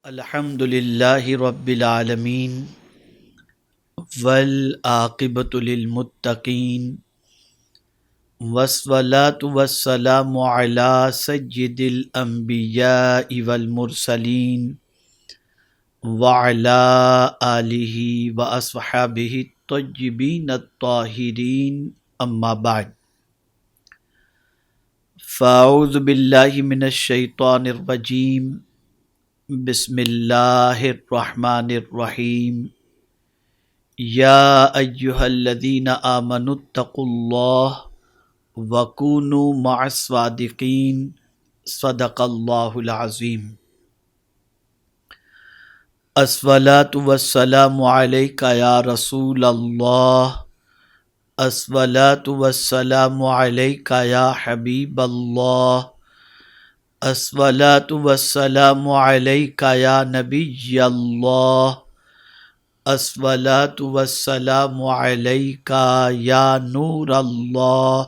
الحمد للہ رب العالمین والعاقبۃ للمتقین والصلاۃ والسلام علی سید الانبیاء والمرسلین وعلی آلہ واصحابہ الطیبین الطاہرین اما بعد فاعوذ باللہ من الشیطان الرجیم بسم اللہ الرحمن الرحیم یا ایہا الذین آمنوا اتقوا اللہ وکونوا مع الصادقین صدق اللہ العظیم۔ الصلاۃ والسلام علیک یا رسول اللہ، الصلاۃ والسلام علیک یا حبیب اللہ، الصلاۃ والسلام علیک یا نبی اللہ، الصلاۃ والسلام علیک یا نور اللہ،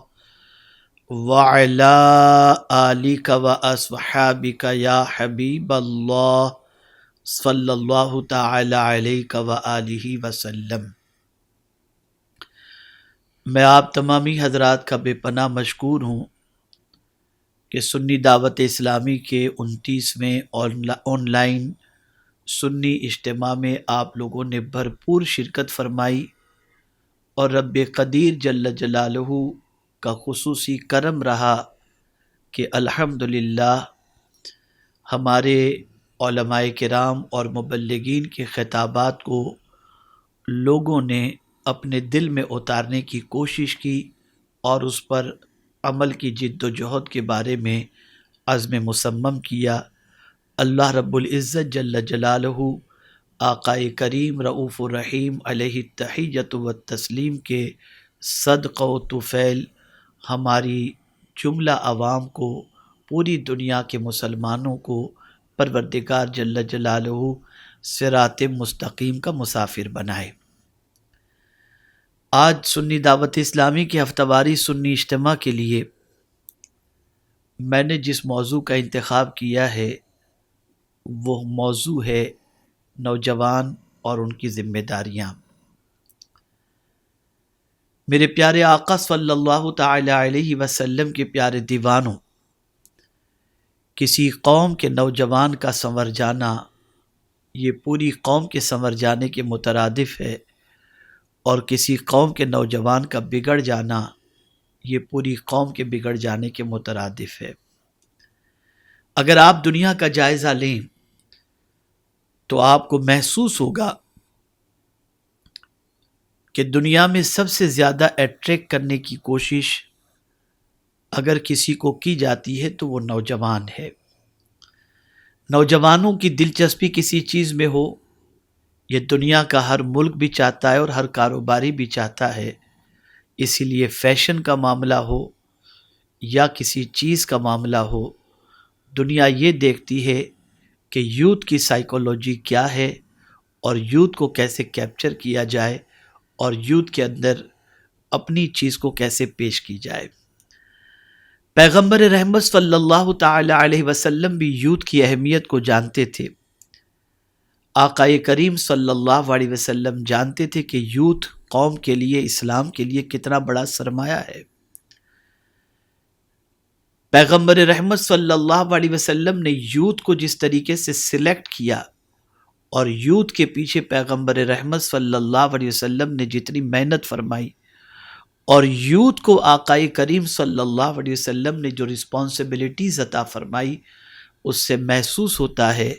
وعلی آلک واصحابک یا حبیب اللہ صلی اللہ تعالی علیہ وآلہ وسلم۔ میں آپ تمامی حضرات کا بے پناہ مشکور ہوں کہ سنی دعوت اسلامی کے 29ویں آن لائن سنی اجتماع میں آپ لوگوں نے بھرپور شرکت فرمائی اور رب قدیر جل جلالہ کا خصوصی کرم رہا کہ الحمدللہ ہمارے علماء کرام اور مبلغین کے خطابات کو لوگوں نے اپنے دل میں اتارنے کی کوشش کی اور اس پر عمل کی جد و جہد کے بارے میں عزم مصمم کیا۔ اللہ رب العزت جل جلالہ آقا کریم رؤوف الرحیم علیہ التحیۃ والتسلیم کے صدقہ و طفیل ہماری جملہ عوام کو، پوری دنیا کے مسلمانوں کو پروردگار جل جلالہ صراط مستقیم کا مسافر بنائے۔ آج سنی دعوت اسلامی کے ہفتہ واری سنی اجتماع کے لیے میں نے جس موضوع کا انتخاب کیا ہے وہ موضوع ہے نوجوان اور ان کی ذمہ داریاں۔ میرے پیارے آقا صلی اللہ تعالی علیہ وسلم کے پیارے دیوانوں، کسی قوم کے نوجوان کا سنور جانا یہ پوری قوم کے سنور جانے کے مترادف ہے، اور کسی قوم کے نوجوان کا بگڑ جانا یہ پوری قوم کے بگڑ جانے کے مترادف ہے۔ اگر آپ دنیا کا جائزہ لیں تو آپ کو محسوس ہوگا کہ دنیا میں سب سے زیادہ اٹریکٹ کرنے کی کوشش اگر کسی کو کی جاتی ہے تو وہ نوجوان ہے۔ نوجوانوں کی دلچسپی کسی چیز میں ہو، یہ دنیا کا ہر ملک بھی چاہتا ہے اور ہر کاروباری بھی چاہتا ہے۔ اسی لیے فیشن کا معاملہ ہو یا کسی چیز کا معاملہ ہو، دنیا یہ دیکھتی ہے کہ یوتھ کی سائیکولوجی کیا ہے اور یوتھ کو کیسے کیپچر کیا جائے اور یوتھ کے اندر اپنی چیز کو کیسے پیش کی جائے۔ پیغمبر رحمت صلی اللہ تعالی علیہ وسلم بھی یوتھ کی اہمیت کو جانتے تھے۔ آقا کریم صلی اللہ علیہ وسلم جانتے تھے کہ یوتھ قوم کے لیے، اسلام کے لیے کتنا بڑا سرمایہ ہے۔ پیغمبر رحمت صلی اللہ علیہ وسلم نے یوتھ کو جس طریقے سے سلیکٹ کیا اور یوتھ کے پیچھے پیغمبر رحمت صلی اللہ علیہ وسلم نے جتنی محنت فرمائی، اور یوتھ کو آقا کریم صلی اللہ علیہ وسلم نے جو رسپانسبلٹیز عطا فرمائی، اس سے محسوس ہوتا ہے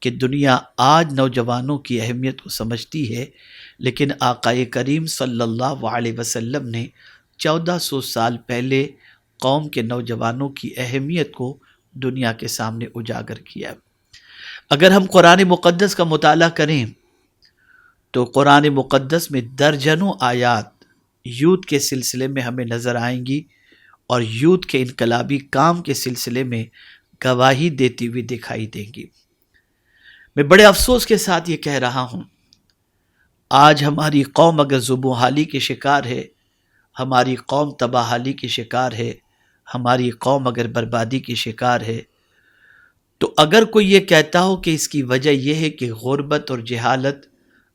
کہ دنیا آج نوجوانوں کی اہمیت کو سمجھتی ہے، لیکن آقا کریم صلی اللہ علیہ وسلم نے 1400 سال پہلے قوم کے نوجوانوں کی اہمیت کو دنیا کے سامنے اجاگر کیا۔ اگر ہم قرآن مقدس کا مطالعہ کریں تو قرآن مقدس میں درجنوں آیات یوتھ کے سلسلے میں ہمیں نظر آئیں گی اور یوتھ کے انقلابی کام کے سلسلے میں گواہی دیتی ہوئی دکھائی دیں گی۔ میں بڑے افسوس کے ساتھ یہ کہہ رہا ہوں، آج ہماری قوم اگر زبوں کی شکار ہے، ہماری قوم تباہ حالی کی شکار ہے، ہماری قوم اگر بربادی کی شکار ہے، تو اگر کوئی یہ کہتا ہو کہ اس کی وجہ یہ ہے کہ غربت اور جہالت،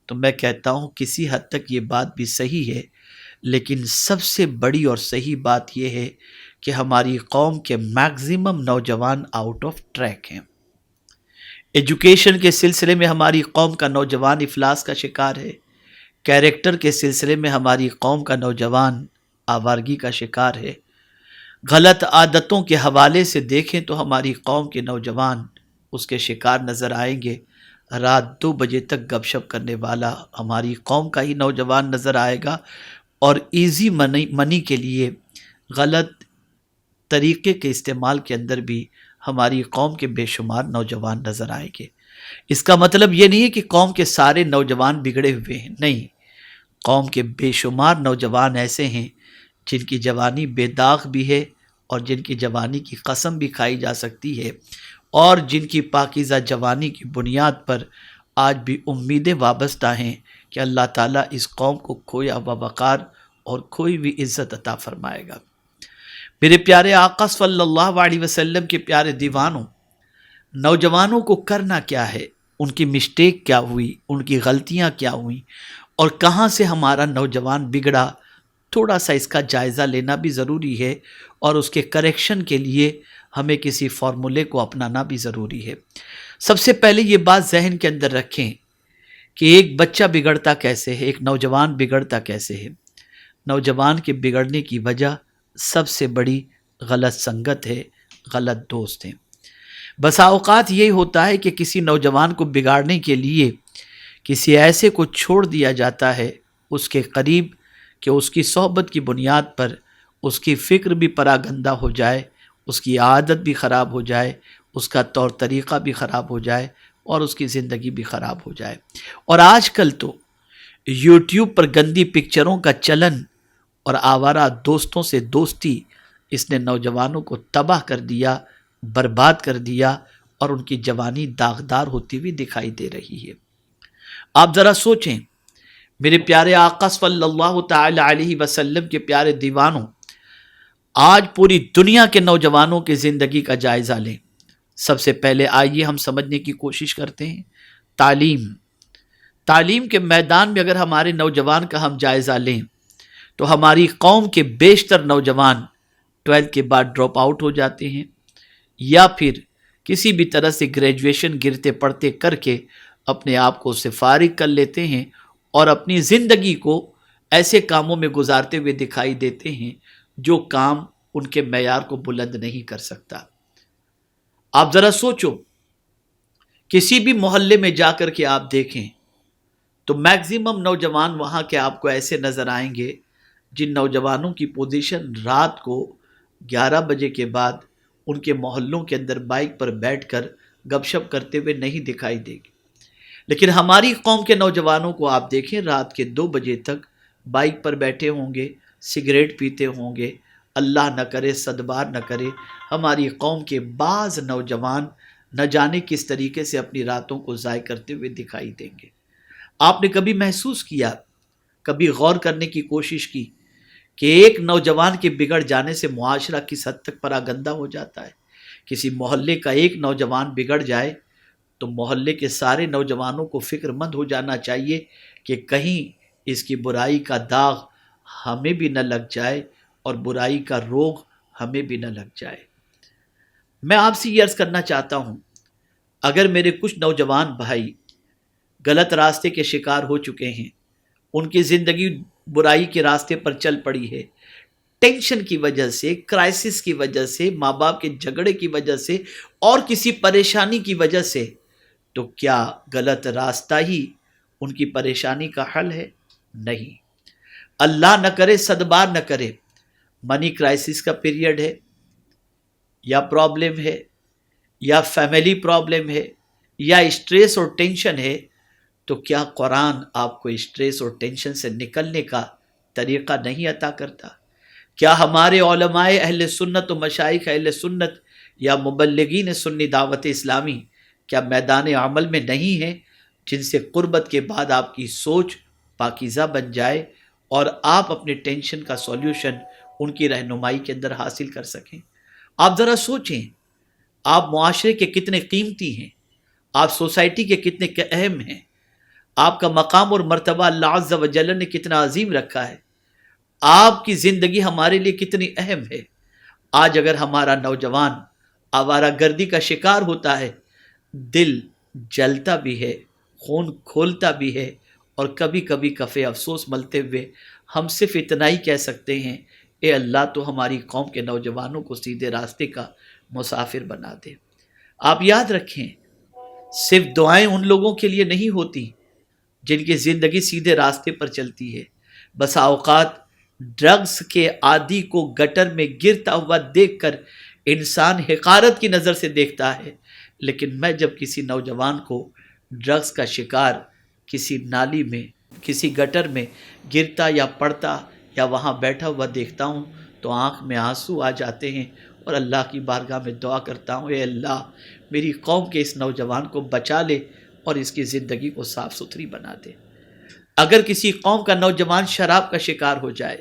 تو میں کہتا ہوں کسی حد تک یہ بات بھی صحیح ہے، لیکن سب سے بڑی اور صحیح بات یہ ہے کہ ہماری قوم کے میکزیمم نوجوان آؤٹ آف ٹریک ہیں۔ ایجوکیشن کے سلسلے میں ہماری قوم کا نوجوان افلاس کا شکار ہے، کیریکٹر کے سلسلے میں ہماری قوم کا نوجوان آوارگی کا شکار ہے، غلط عادتوں کے حوالے سے دیکھیں تو ہماری قوم کے نوجوان اس کے شکار نظر آئیں گے۔ رات 2 بجے تک گپ شپ کرنے والا ہماری قوم کا ہی نوجوان نظر آئے گا، اور ایزی منی کے لیے غلط طریقے کے استعمال کے اندر بھی ہماری قوم کے بے شمار نوجوان نظر آئیں گے۔ اس کا مطلب یہ نہیں ہے کہ قوم کے سارے نوجوان بگڑے ہوئے ہیں، نہیں، قوم کے بے شمار نوجوان ایسے ہیں جن کی جوانی بے داغ بھی ہے، اور جن کی جوانی کی قسم بھی کھائی جا سکتی ہے، اور جن کی پاکیزہ جوانی کی بنیاد پر آج بھی امیدیں وابستہ ہیں کہ اللہ تعالیٰ اس قوم کو کھویا ہوا وقار اور کھوئی ہوئی عزت عطا فرمائے گا۔ میرے پیارے آقا صلی اللہ علیہ وسلم کے پیارے دیوانوں، نوجوانوں کو کرنا کیا ہے، ان کی مسٹیک کیا ہوئی، ان کی غلطیاں کیا ہوئیں، اور کہاں سے ہمارا نوجوان بگڑا، تھوڑا سا اس کا جائزہ لینا بھی ضروری ہے، اور اس کے کریکشن کے لیے ہمیں کسی فارمولے کو اپنانا بھی ضروری ہے۔ سب سے پہلے یہ بات ذہن کے اندر رکھیں کہ ایک بچہ بگڑتا کیسے ہے، ایک نوجوان بگڑتا کیسے ہے۔ نوجوان کے بگڑنے کی وجہ سب سے بڑی غلط سنگت ہے، غلط دوست ہیں۔ بسا اوقات یہی ہوتا ہے کہ کسی نوجوان کو بگاڑنے کے لیے کسی ایسے کو چھوڑ دیا جاتا ہے اس کے قریب کہ اس کی صحبت کی بنیاد پر اس کی فکر بھی پراگندہ ہو جائے، اس کی عادت بھی خراب ہو جائے، اس کا طور طریقہ بھی خراب ہو جائے، اور اس کی زندگی بھی خراب ہو جائے۔ اور آج کل تو یوٹیوب پر گندی پکچروں کا چلن اور آوارہ دوستوں سے دوستی، اس نے نوجوانوں کو تباہ کر دیا، برباد کر دیا، اور ان کی جوانی داغدار ہوتی ہوئی دکھائی دے رہی ہے۔ آپ ذرا سوچیں، میرے پیارے آقا صلی اللہ تعالی علیہ وسلم کے پیارے دیوانوں، آج پوری دنیا کے نوجوانوں کی زندگی کا جائزہ لیں۔ سب سے پہلے آئیے ہم سمجھنے کی کوشش کرتے ہیں تعلیم کے میدان میں اگر ہمارے نوجوان کا ہم جائزہ لیں تو ہماری قوم کے بیشتر نوجوان 12 کے بعد ڈراپ آؤٹ ہو جاتے ہیں، یا پھر کسی بھی طرح سے گریجویشن گرتے پڑتے کر کے اپنے آپ کو سے فارغ کر لیتے ہیں، اور اپنی زندگی کو ایسے کاموں میں گزارتے ہوئے دکھائی دیتے ہیں جو کام ان کے معیار کو بلند نہیں کر سکتا۔ آپ ذرا سوچو، کسی بھی محلے میں جا کر کے آپ دیکھیں تو میکزیمم نوجوان وہاں کے آپ کو ایسے نظر آئیں گے جن نوجوانوں کی پوزیشن رات کو 11 بجے کے بعد ان کے محلوں کے اندر بائک پر بیٹھ کر گپ شپ کرتے ہوئے نہیں دکھائی دے گی۔ لیکن ہماری قوم کے نوجوانوں کو آپ دیکھیں، رات کے 2 بجے تک بائک پر بیٹھے ہوں گے، سگریٹ پیتے ہوں گے۔ اللہ نہ کرے، صدبار نہ کرے، ہماری قوم کے بعض نوجوان نہ جانے کس طریقے سے اپنی راتوں کو ضائع کرتے ہوئے دکھائی دیں گے۔ آپ نے کبھی محسوس کیا، کبھی غور کرنے کی کوشش کی کہ ایک نوجوان کے بگڑ جانے سے معاشرہ کس حد تک پراگندہ ہو جاتا ہے؟ کسی محلے کا ایک نوجوان بگڑ جائے تو محلے کے سارے نوجوانوں کو فکر مند ہو جانا چاہیے کہ کہیں اس کی برائی کا داغ ہمیں بھی نہ لگ جائے، اور برائی کا روگ ہمیں بھی نہ لگ جائے۔ میں آپ سے یہ عرض کرنا چاہتا ہوں، اگر میرے کچھ نوجوان بھائی غلط راستے کے شکار ہو چکے ہیں، ان کی زندگی برائی کے راستے پر چل پڑی ہے، ٹینشن کی وجہ سے، کرائسس کی وجہ سے، ماں باپ کے جھگڑے کی وجہ سے، اور کسی پریشانی کی وجہ سے، تو کیا غلط راستہ ہی ان کی پریشانی کا حل ہے؟ نہیں۔ اللہ نہ کرے، صدبار نہ کرے، منی کرائسس کا پیریڈ ہے، یا پرابلم ہے، یا فیملی پرابلم ہے، یا اسٹریس اور ٹینشن ہے، تو کیا قرآن آپ کو اسٹریس اور ٹینشن سے نکلنے کا طریقہ نہیں عطا کرتا؟ کیا ہمارے علماء اہل سنت و مشائخ اہل سنت یا مبلغین سنی دعوت اسلامی کیا میدان عمل میں نہیں ہیں جن سے قربت کے بعد آپ کی سوچ پاکیزہ بن جائے اور آپ اپنے ٹینشن کا سولیوشن ان کی رہنمائی کے اندر حاصل کر سکیں؟ آپ ذرا سوچیں، آپ معاشرے کے کتنے قیمتی ہیں، آپ سوسائٹی کے کتنے اہم ہیں، آپ کا مقام اور مرتبہ اللہ عز و جل نے کتنا عظیم رکھا ہے، آپ کی زندگی ہمارے لیے کتنی اہم ہے۔ آج اگر ہمارا نوجوان آوارہ گردی کا شکار ہوتا ہے، دل جلتا بھی ہے، خون کھولتا بھی ہے، اور کبھی کبھی کفے افسوس ملتے ہوئے ہم صرف اتنا ہی کہہ سکتے ہیں، اے اللہ تو ہماری قوم کے نوجوانوں کو سیدھے راستے کا مسافر بنا دے۔ آپ یاد رکھیں، صرف دعائیں ان لوگوں کے لیے نہیں ہوتی جن کی زندگی سیدھے راستے پر چلتی ہے۔ بسا اوقات ڈرگز کے عادی کو گٹر میں گرتا ہوا دیکھ کر انسان حقارت کی نظر سے دیکھتا ہے، لیکن میں جب کسی نوجوان کو ڈرگز کا شکار کسی نالی میں، کسی گٹر میں گرتا یا پڑتا یا وہاں بیٹھا ہوا دیکھتا ہوں تو آنکھ میں آنسو آ جاتے ہیں، اور اللہ کی بارگاہ میں دعا کرتا ہوں، اے اللہ میری قوم کے اس نوجوان کو بچا لے اور اس کی زندگی کو صاف ستھری بنا دے۔ اگر کسی قوم کا نوجوان شراب کا شکار ہو جائے،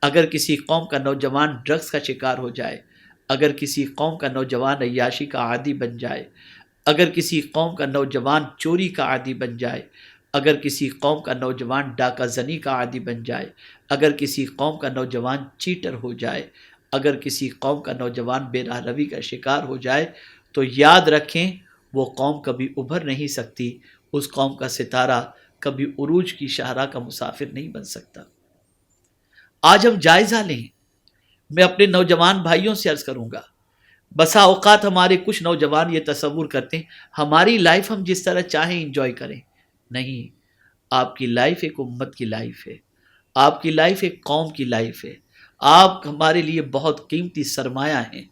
اگر کسی قوم کا نوجوان ڈرگز کا شکار ہو جائے، اگر کسی قوم کا نوجوان عیاشی کا عادی بن جائے، اگر کسی قوم کا نوجوان چوری کا عادی بن جائے، اگر کسی قوم کا نوجوان ڈاکہ زنی کا عادی بن جائے، اگر کسی قوم کا نوجوان چیٹر ہو جائے، اگر کسی قوم کا نوجوان بے راہ روی کا شکار ہو جائے، تو یاد رکھیں وہ قوم کبھی ابھر نہیں سکتی، اس قوم کا ستارہ کبھی عروج کی شاہراہ کا مسافر نہیں بن سکتا۔ آج ہم جائزہ لیں، میں اپنے نوجوان بھائیوں سے عرض کروں گا، بسا اوقات ہمارے کچھ نوجوان یہ تصور کرتے ہیں ہماری لائف ہم جس طرح چاہیں انجوائے کریں۔ نہیں، آپ کی لائف ایک امت کی لائف ہے، آپ کی لائف ایک قوم کی لائف ہے، آپ ہمارے لیے بہت قیمتی سرمایہ ہیں۔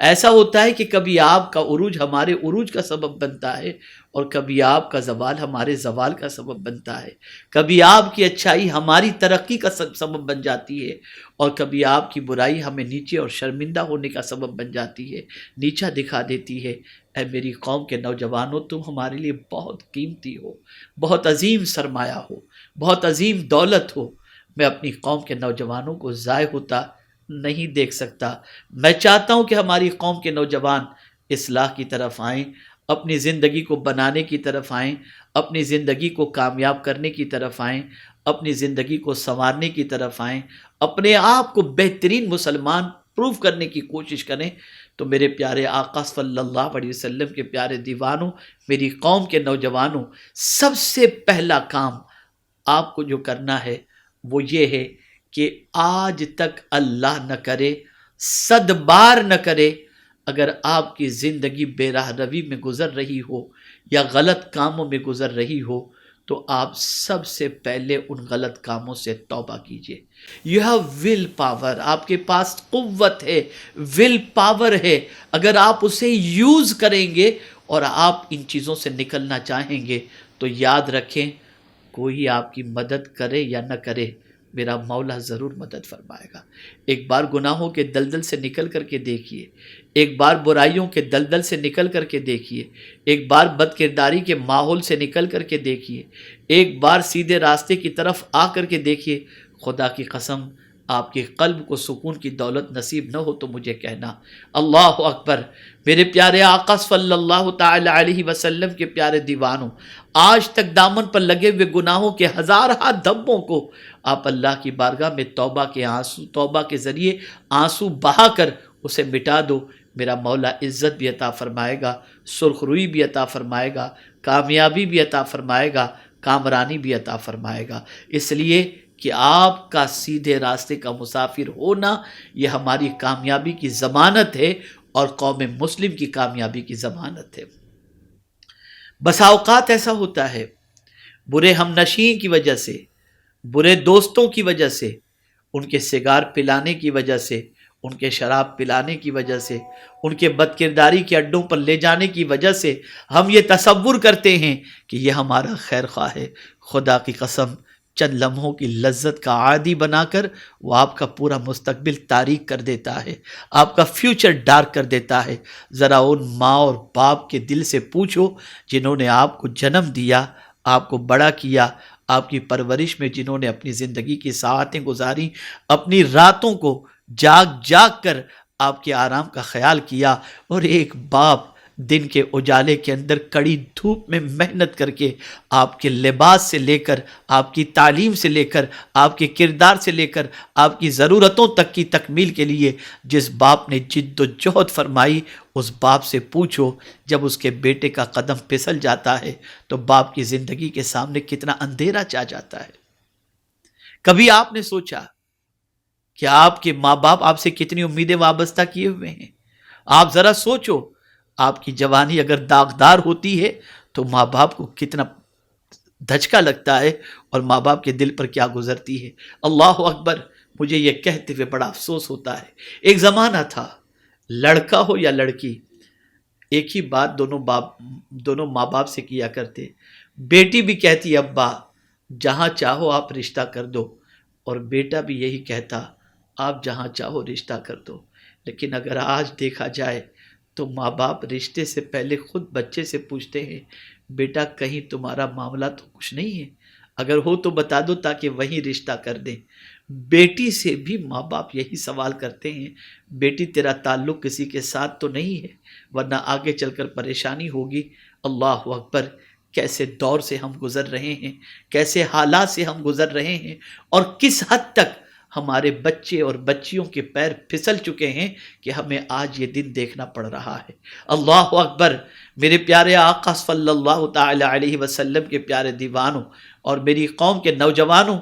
ایسا ہوتا ہے کہ کبھی آپ کا عروج ہمارے عروج کا سبب بنتا ہے، اور کبھی آپ کا زوال ہمارے زوال کا سبب بنتا ہے، کبھی آپ کی اچھائی ہماری ترقی کا سبب بن جاتی ہے، اور کبھی آپ کی برائی ہمیں نیچے اور شرمندہ ہونے کا سبب بن جاتی ہے، نیچا دکھا دیتی ہے۔ اے میری قوم کے نوجوانوں، تم ہمارے لیے بہت قیمتی ہو، بہت عظیم سرمایہ ہو، بہت عظیم دولت ہو۔ میں اپنی قوم کے نوجوانوں کو ضائع ہوتا نہیں دیکھ سکتا۔ میں چاہتا ہوں کہ ہماری قوم کے نوجوان اصلاح کی طرف آئیں، اپنی زندگی کو بنانے کی طرف آئیں، اپنی زندگی کو کامیاب کرنے کی طرف آئیں، اپنی زندگی کو سنوارنے کی طرف آئیں، اپنے آپ کو بہترین مسلمان پروف کرنے کی کوشش کریں۔ تو میرے پیارے آقا صلی اللہ علیہ وسلم کے پیارے دیوانوں، میری قوم کے نوجوانوں، سب سے پہلا کام آپ کو جو کرنا ہے وہ یہ ہے کہ آج تک اللہ نہ کرے، 100 بار نہ کرے، اگر آپ کی زندگی بے راہ روی میں گزر رہی ہو یا غلط کاموں میں گزر رہی ہو، تو آپ سب سے پہلے ان غلط کاموں سے توبہ کیجئے۔ یو ہیو ول پاور، آپ کے پاس قوت ہے، ول پاور ہے۔ اگر آپ اسے یوز کریں گے اور آپ ان چیزوں سے نکلنا چاہیں گے، تو یاد رکھیں کوئی آپ کی مدد کرے یا نہ کرے، میرا مولا ضرور مدد فرمائے گا۔ ایک بار گناہوں کے دلدل سے نکل کر کے دیکھیے، ایک بار برائیوں کے دلدل سے نکل کر کے دیکھیے، ایک بار بد کرداری کے ماحول سے نکل کر کے دیکھیے، ایک بار سیدھے راستے کی طرف آ کر کے دیکھیے۔ خدا کی قسم آپ کے قلب کو سکون کی دولت نصیب نہ ہو تو مجھے کہنا۔ اللہ اکبر۔ میرے پیارے آقا صلی اللہ تعالی علیہ وسلم کے پیارے دیوانوں، آج تک دامن پر لگے ہوئے گناہوں کے ہزارہ دھبوں کو آپ اللہ کی بارگاہ میں توبہ کے ذریعے آنسو بہا کر اسے مٹا دو۔ میرا مولا عزت بھی عطا فرمائے گا، سرخ روئی بھی عطا فرمائے گا، کامیابی بھی عطا فرمائے گا، کامرانی بھی عطا فرمائے گا۔ اس لیے کہ آپ کا سیدھے راستے کا مسافر ہونا یہ ہماری کامیابی کی ضمانت ہے، اور قوم مسلم کی کامیابی کی ضمانت ہے۔ بسا اوقات ایسا ہوتا ہے برے ہم نشین کی وجہ سے، برے دوستوں کی وجہ سے، ان کے سگار پلانے کی وجہ سے، ان کے شراب پلانے کی وجہ سے، ان کے بد کرداری کے اڈوں پر لے جانے کی وجہ سے ہم یہ تصور کرتے ہیں کہ یہ ہمارا خیر خواہ ہے۔ خدا کی قسم چند لمحوں کی لذت کا عادی بنا کر وہ آپ کا پورا مستقبل تاریک کر دیتا ہے، آپ کا فیوچر ڈارک کر دیتا ہے۔ ذرا ان ماں اور باپ کے دل سے پوچھو جنہوں نے آپ کو جنم دیا، آپ کو بڑا کیا، آپ کی پرورش میں جنہوں نے اپنی زندگی کی ساعتیں گزاری، اپنی راتوں کو جاگ جاگ کر آپ کے آرام کا خیال کیا، اور ایک باپ دن کے اجالے کے اندر کڑی دھوپ میں محنت کر کے آپ کے لباس سے لے کر، آپ کی تعلیم سے لے کر، آپ کے کردار سے لے کر، آپ کی ضرورتوں تک کی تکمیل کے لیے جس باپ نے جد و جہد فرمائی، اس باپ سے پوچھو جب اس کے بیٹے کا قدم پھسل جاتا ہے تو باپ کی زندگی کے سامنے کتنا اندھیرا چھا جاتا ہے۔ کبھی آپ نے سوچا کہ آپ کے ماں باپ آپ سے کتنی امیدیں وابستہ کیے ہوئے ہیں؟ آپ ذرا سوچو، آپ کی جوانی اگر داغدار ہوتی ہے تو ماں باپ کو کتنا دھچکا لگتا ہے، اور ماں باپ کے دل پر کیا گزرتی ہے۔ اللہ اکبر! مجھے یہ کہتے ہوئے بڑا افسوس ہوتا ہے، ایک زمانہ تھا، لڑکا ہو یا لڑکی، ایک ہی بات دونوں ماں باپ سے کیا کرتے۔ بیٹی بھی کہتی ابا جہاں چاہو آپ رشتہ کر دو، اور بیٹا بھی یہی کہتا آپ جہاں چاہو رشتہ کر دو۔ لیکن اگر آج دیکھا جائے تو ماں باپ رشتے سے پہلے خود بچے سے پوچھتے ہیں بیٹا کہیں تمہارا معاملہ تو کچھ نہیں ہے، اگر ہو تو بتا دو تاکہ وہیں رشتہ کر دیں۔ بیٹی سے بھی ماں باپ یہی سوال کرتے ہیں بیٹی تیرا تعلق کسی کے ساتھ تو نہیں ہے، ورنہ آگے چل کر پریشانی ہوگی۔ اللہ اکبر! کیسے دور سے ہم گزر رہے ہیں، کیسے حالات سے ہم گزر رہے ہیں، اور کس حد تک ہمارے بچے اور بچیوں کے پیر پھسل چکے ہیں کہ ہمیں آج یہ دن دیکھنا پڑ رہا ہے۔ اللہ اکبر! میرے پیارے آقا صلی اللہ تعالی علیہ وسلم کے پیارے دیوانوں اور میری قوم کے نوجوانوں،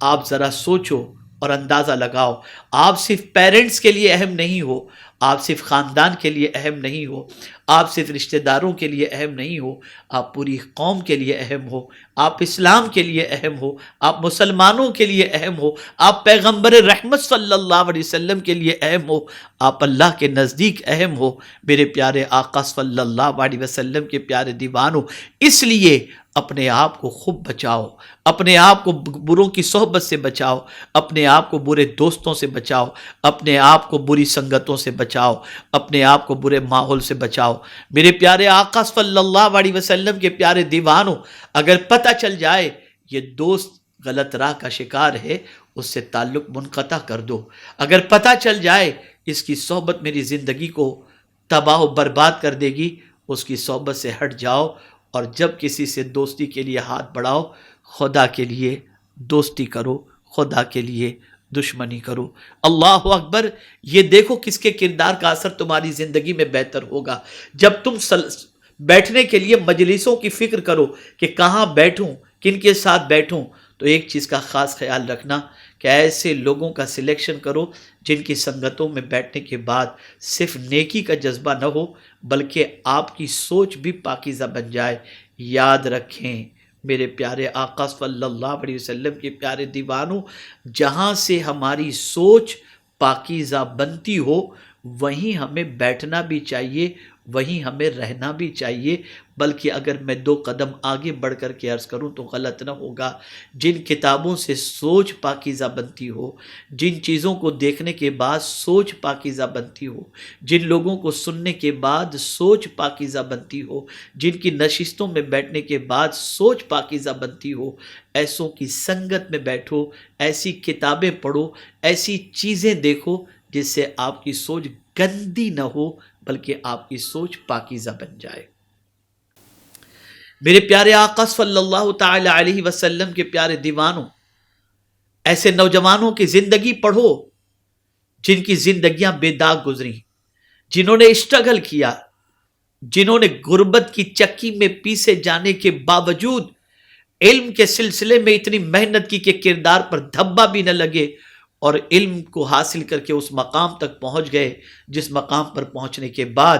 آپ ذرا سوچو اور اندازہ لگاؤ، آپ صرف پیرنٹس کے لیے اہم نہیں ہو، آپ صرف خاندان کے لیے اہم نہیں ہو، آپ صرف رشتہ داروں کے لیے اہم نہیں ہو، آپ پوری قوم کے لیے اہم ہو، آپ اسلام کے لیے اہم ہو، آپ مسلمانوں کے لیے اہم ہو، آپ پیغمبر رحمت صلی اللہ علیہ وسلم کے لیے اہم ہو، آپ اللہ کے نزدیک اہم ہو۔ میرے پیارے آقا صلی اللہ علیہ وسلم کے پیارے دیوانوں، اس لیے اپنے آپ کو خوب بچاؤ، اپنے آپ کو بروں کی صحبت سے بچاؤ، اپنے آپ کو برے دوستوں سے بچاؤ، اپنے آپ کو بری سنگتوں سے بچاؤ، اپنے آپ کو برے ماحول سے بچاؤ۔ میرے پیارے آقا صلی اللہ علیہ وسلم کے پیارے دیوانوں، اگر پتہ چل جائے یہ دوست غلط راہ کا شکار ہے، اس سے تعلق منقطع کر دو۔ اگر پتہ چل جائے اس کی صحبت میری زندگی کو تباہ و برباد کر دے گی، اس کی صحبت سے ہٹ جاؤ، اور جب کسی سے دوستی کے لیے ہاتھ بڑھاؤ، خدا کے لیے دوستی کرو، خدا کے لیے دشمنی کرو۔ اللہ اکبر! یہ دیکھو کس کے کردار کا اثر تمہاری زندگی میں بہتر ہوگا۔ جب تم بیٹھنے کے لیے مجلسوں کی فکر کرو کہ کہاں بیٹھوں، کن کے ساتھ بیٹھوں، تو ایک چیز کا خاص خیال رکھنا کہ ایسے لوگوں کا سلیکشن کرو جن کی سنگتوں میں بیٹھنے کے بعد صرف نیکی کا جذبہ نہ ہو بلکہ آپ کی سوچ بھی پاکیزہ بن جائے۔ یاد رکھیں میرے پیارے آقا صلی اللہ علیہ وسلم کے پیارے دیوانوں، جہاں سے ہماری سوچ پاکیزہ بنتی ہو وہیں ہمیں بیٹھنا بھی چاہیے، وہیں ہمیں رہنا بھی چاہیے۔ بلکہ اگر میں 2 قدم آگے بڑھ کر کے عرض کروں تو غلط نہ ہوگا، جن کتابوں سے سوچ پاکیزہ بنتی ہو، جن چیزوں کو دیکھنے کے بعد سوچ پاکیزہ بنتی ہو، جن لوگوں کو سننے کے بعد سوچ پاکیزہ بنتی ہو، جن کی نشستوں میں بیٹھنے کے بعد سوچ پاکیزہ بنتی ہو، ایسوں کی سنگت میں بیٹھو، ایسی کتابیں پڑھو، ایسی چیزیں دیکھو جس سے آپ کی سوچ گندی نہ ہو بلکہ آپ کی سوچ پاکیزہ بن جائے۔ میرے پیارے آقا صلی اللہ تعالی علیہ وسلم کے پیارے دیوانوں، ایسے نوجوانوں کی زندگی پڑھو جن کی زندگیاں بے داغ گزری، جنہوں نے اسٹرگل کیا، جنہوں نے غربت کی چکی میں پیسے جانے کے باوجود علم کے سلسلے میں اتنی محنت کی کہ کردار پر دھبا بھی نہ لگے، اور علم کو حاصل کر کے اس مقام تک پہنچ گئے جس مقام پر پہنچنے کے بعد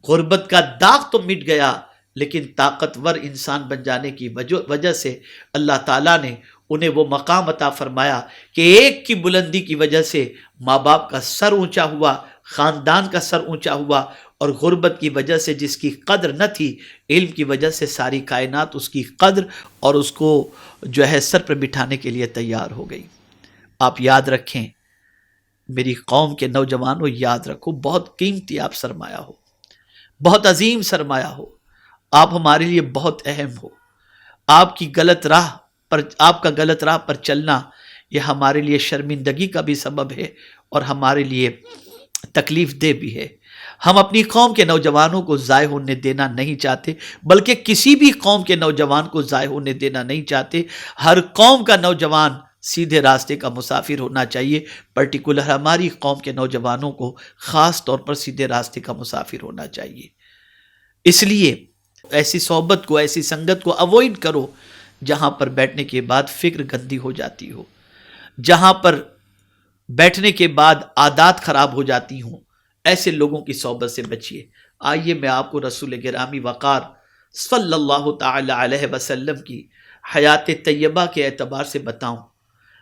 غربت کا داغ تو مٹ گیا، لیکن طاقتور انسان بن جانے کی وجہ سے اللہ تعالیٰ نے انہیں وہ مقام عطا فرمایا کہ ایک کی بلندی کی وجہ سے ماں باپ کا سر اونچا ہوا، خاندان کا سر اونچا ہوا، اور غربت کی وجہ سے جس کی قدر نہ تھی، علم کی وجہ سے ساری کائنات اس کی قدر اور اس کو جو ہے سر پر بٹھانے کے لیے تیار ہو گئی۔ آپ یاد رکھیں میری قوم کے نوجوانوں، یاد رکھو بہت قیمتی آپ سرمایہ ہو، بہت عظیم سرمایہ ہو، آپ ہمارے لیے بہت اہم ہو۔ آپ کا غلط راہ پر چلنا یہ ہمارے لیے شرمندگی کا بھی سبب ہے اور ہمارے لیے تکلیف دہ بھی ہے۔ ہم اپنی قوم کے نوجوانوں کو ضائع ہونے دینا نہیں چاہتے، بلکہ کسی بھی قوم کے نوجوان کو ضائع ہونے دینا نہیں چاہتے۔ ہر قوم کا نوجوان سیدھے راستے کا مسافر ہونا چاہیے، پرٹیکولر ہماری قوم کے نوجوانوں کو خاص طور پر سیدھے راستے کا مسافر ہونا چاہیے۔ اس لیے ایسی صحبت کو، ایسی سنگت کو اوائڈ کرو جہاں پر بیٹھنے کے بعد فکر گندی ہو جاتی ہو، جہاں پر بیٹھنے کے بعد عادات خراب ہو جاتی ہوں، ایسے لوگوں کی صحبت سے بچیے۔ آئیے میں آپ کو رسول گرامی وقار صلی اللہ تعالی علیہ وسلم کی حیات طیبہ کے اعتبار سے بتاؤں۔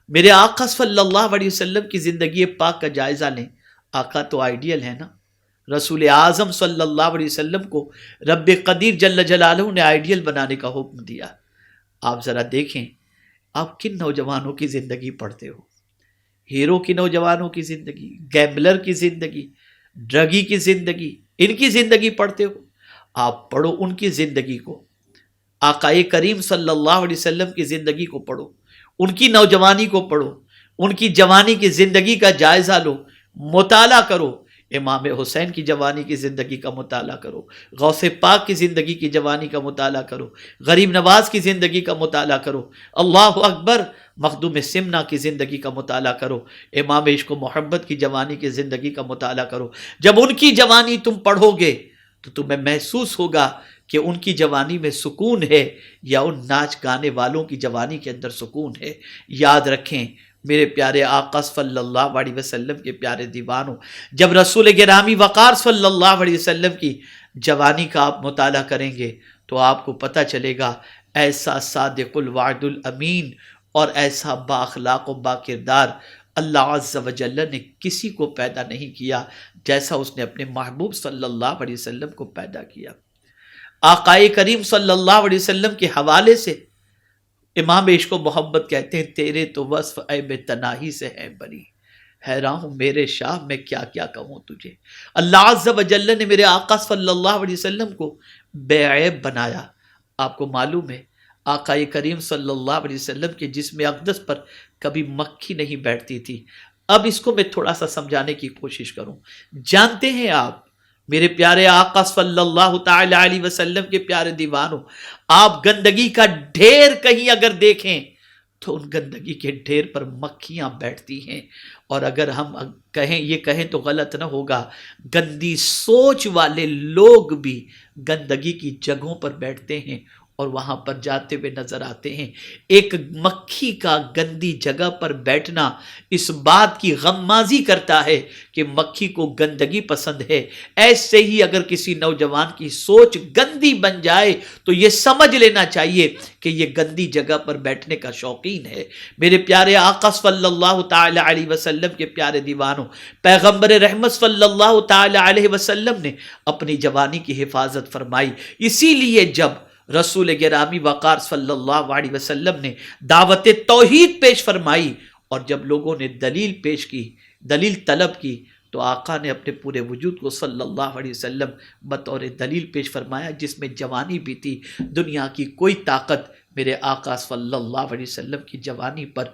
میرے آقا صلی اللہ علیہ وسلم کی زندگی پاک کا جائزہ لیں۔ آقا تو آئیڈیل ہے نا، رسول اعظم صلی اللہ علیہ وسلم کو رب قدیر جل جلالہ نے آئیڈیل بنانے کا حکم دیا۔ آپ ذرا دیکھیں آپ کن نوجوانوں کی زندگی پڑھتے ہو، ہیرو کی نوجوانوں کی زندگی، گیمبلر کی زندگی، ڈرگی کی زندگی، ان کی زندگی پڑھتے ہو۔ آپ پڑھو ان کی زندگی کو، آقا کریم صلی اللہ علیہ وسلم کی زندگی کو پڑھو، ان کی نوجوانی کو پڑھو، ان کی جوانی کی زندگی کا جائزہ لو، مطالعہ کرو۔ امام حسین کی جوانی کی زندگی کا مطالعہ کرو، غوث پاک کی زندگی کی جوانی کا مطالعہ کرو، غریب نواز کی زندگی کا مطالعہ کرو، اللہ اکبر، مخدوم سمنا کی زندگی کا مطالعہ کرو، امام عشق و محبت کی جوانی کی زندگی کا مطالعہ کرو۔ جب ان کی جوانی تم پڑھو گے تو تمہیں محسوس ہوگا کہ ان کی جوانی میں سکون ہے یا ان ناچ گانے والوں کی جوانی کے اندر سکون ہے۔ یاد رکھیں میرے پیارے آقا صلی اللہ علیہ وسلم کے پیارے دیوانوں، جب رسول گرامی وقار صلی اللہ علیہ وسلم کی جوانی کا آپ مطالعہ کریں گے تو آپ کو پتہ چلے گا ایسا صادق الوعد الامین اور ایسا با اخلاق و با کردار اللہ عز و جل نے کسی کو پیدا نہیں کیا جیسا اس نے اپنے محبوب صلی اللہ علیہ وسلم کو پیدا کیا۔ آقا کریم صلی اللہ علیہ وسلم کے حوالے سے امام عشق و محبت کہتے ہیں تیرے تو وصف عیب تناہی سے ہے بری، حیران ہوں میرے شاہ میں کیا کیا کہوں تجھے۔ اللہ عز و جل نے میرے آقا صلی اللہ علیہ وسلم کو بے عیب بنایا۔ آپ کو معلوم ہے آقا کریم صلی اللہ علیہ وسلم کے جسم اقدس پر کبھی مکھی نہیں بیٹھتی تھی۔ اب اس کو میں تھوڑا سا سمجھانے کی کوشش کروں۔ جانتے ہیں آپ میرے پیارے آقا صلی اللہ تعالی علیہ وسلم کے پیارے دیوانوں، آپ گندگی کا ڈھیر کہیں اگر دیکھیں تو ان گندگی کے ڈھیر پر مکھیاں بیٹھتی ہیں، اور اگر ہم یہ کہیں تو غلط نہ ہوگا، گندی سوچ والے لوگ بھی گندگی کی جگہوں پر بیٹھتے ہیں اور وہاں پر جاتے ہوئے نظر آتے ہیں۔ ایک مکھی کا گندی جگہ پر بیٹھنا اس بات کی غمازی کرتا ہے کہ مکھی کو گندگی پسند ہے۔ ایسے ہی اگر کسی نوجوان کی سوچ گندی بن جائے تو یہ سمجھ لینا چاہیے کہ یہ گندی جگہ پر بیٹھنے کا شوقین ہے۔ میرے پیارے آقا صلی اللہ تعالی علیہ وسلم کے پیارے دیوانوں، پیغمبر رحمت صلی اللہ تعالی علیہ وسلم نے اپنی جوانی کی حفاظت فرمائی۔ اسی لیے جب رسول گرامی وقار صلی اللہ علیہ وسلم نے دعوت توحید پیش فرمائی اور جب لوگوں نے دلیل پیش کی، دلیل طلب کی، تو آقا نے اپنے پورے وجود کو صلی اللہ علیہ وسلم بطور دلیل پیش فرمایا، جس میں جوانی بھی تھی۔ دنیا کی کوئی طاقت میرے آقا صلی اللہ علیہ وسلم کی جوانی پر